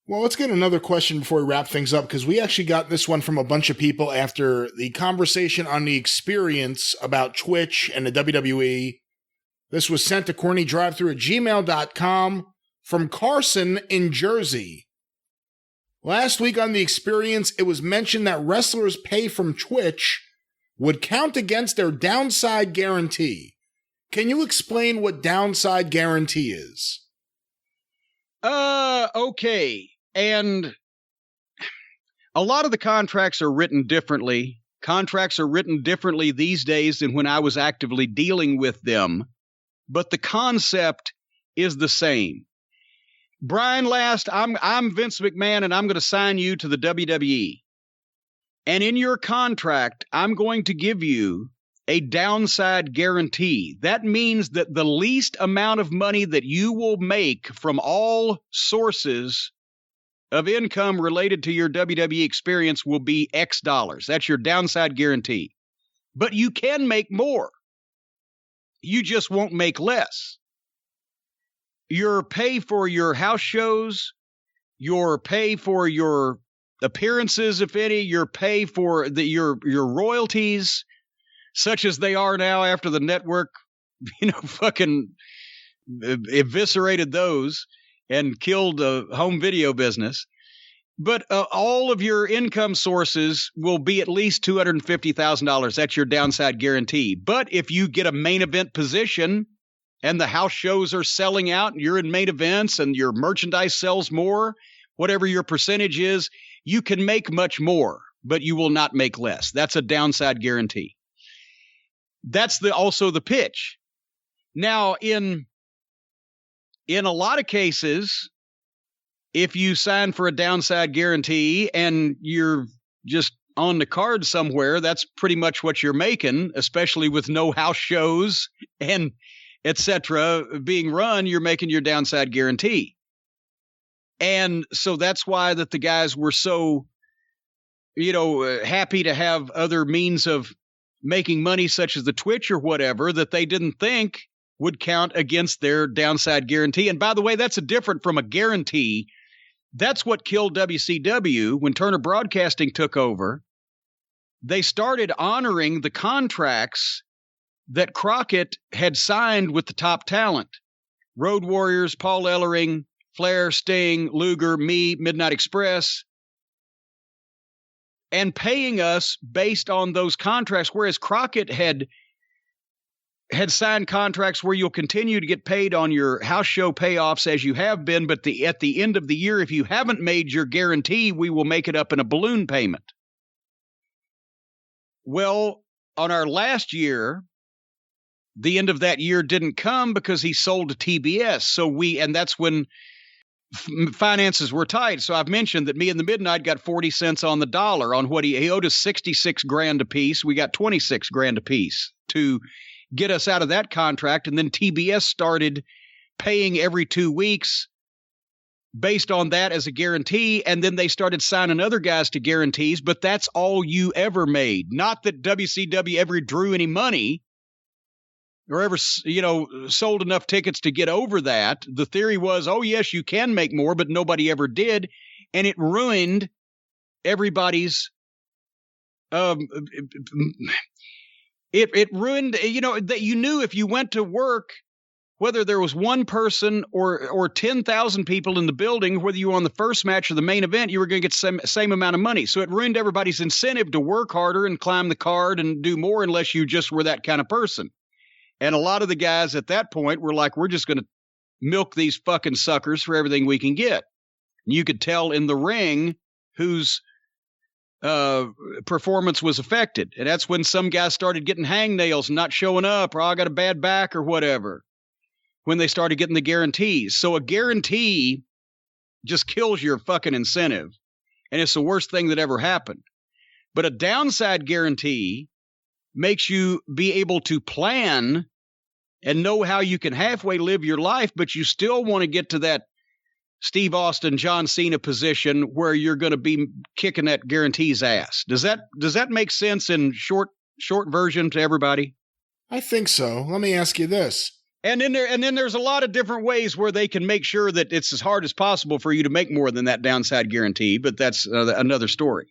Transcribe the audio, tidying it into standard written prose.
Well, let's get another question before we wrap things up, because we actually got this one from a bunch of people after the conversation on the experience about Twitch and the WWE. This was sent to CornyDriveThru@gmail.com from Carson in Jersey. Last week on the experience, it was mentioned that wrestlers' pay from Twitch would count against their downside guarantee. Can you explain what downside guarantee is? Okay. And a lot of the contracts are written differently. Contracts are written differently these days than when I was actively dealing with them. But the concept is the same. Brian Last, I'm Vince McMahon, and I'm going to sign you to the WWE. And in your contract, I'm going to give you a downside guarantee. That means that the least amount of money that you will make from all sources of income related to your WWE experience will be X dollars. That's your downside guarantee. But you can make more. You just won't make less. Your pay for your house shows, your pay for your appearances, if any, your pay for your royalties, such as they are now after the network, fucking eviscerated those and killed the home video business. But all of your income sources will be at least $250,000. That's your downside guarantee. But if you get a main event position and the house shows are selling out and you're in main events and your merchandise sells more, whatever your percentage is, you can make much more, but you will not make less. That's a downside guarantee. That's also the pitch. Now, in a lot of cases, if you sign for a downside guarantee and you're just on the card somewhere, that's pretty much what you're making, especially with no house shows and etc. being run, you're making your downside guarantee. And so that's why that the guys were so, happy to have other means of making money, such as the Twitch or whatever, that they didn't think would count against their downside guarantee. And by the way, that's different from a guarantee. That's what killed WCW when Turner Broadcasting took over. They started honoring the contracts that Crockett had signed with the top talent. Road Warriors, Paul Ellering, Flair, Sting, Luger, me, Midnight Express, and paying us based on those contracts, whereas Crockett had signed contracts where you'll continue to get paid on your house show payoffs as you have been, but at the end of the year, if you haven't made your guarantee, we will make it up in a balloon payment. Well, on our last year, the end of that year didn't come because he sold to TBS. And that's when finances were tight. So I've mentioned that me and the Midnight got 40 cents on the dollar on what he owed us $66,000 a piece. We got $26,000 a piece to get us out of that contract. And then TBS started paying every 2 weeks based on that as a guarantee. And then they started signing other guys to guarantees, but that's all you ever made. Not that WCW ever drew any money or ever, sold enough tickets to get over that. The theory was, oh, yes, you can make more, but nobody ever did. And it ruined everybody's, it ruined, that you knew if you went to work, whether there was one person or 10,000 people in the building, whether you were on the first match or the main event, you were going to get the same amount of money. So it ruined everybody's incentive to work harder and climb the card and do more unless you just were that kind of person. And a lot of the guys at that point were like, we're just going to milk these fucking suckers for everything we can get. And you could tell in the ring whose performance was affected. And that's when some guys started getting hangnails and not showing up, or I got a bad back or whatever, when they started getting the guarantees. So a guarantee just kills your fucking incentive. And it's the worst thing that ever happened. But a downside guarantee makes you be able to plan and know how you can halfway live your life, but you still want to get to that Steve Austin, John Cena position where you're going to be kicking that guarantee's ass. Does that make sense in short version to everybody? I think so. Let me ask you this. And then there's a lot of different ways where they can make sure that it's as hard as possible for you to make more than that downside guarantee, but that's another story.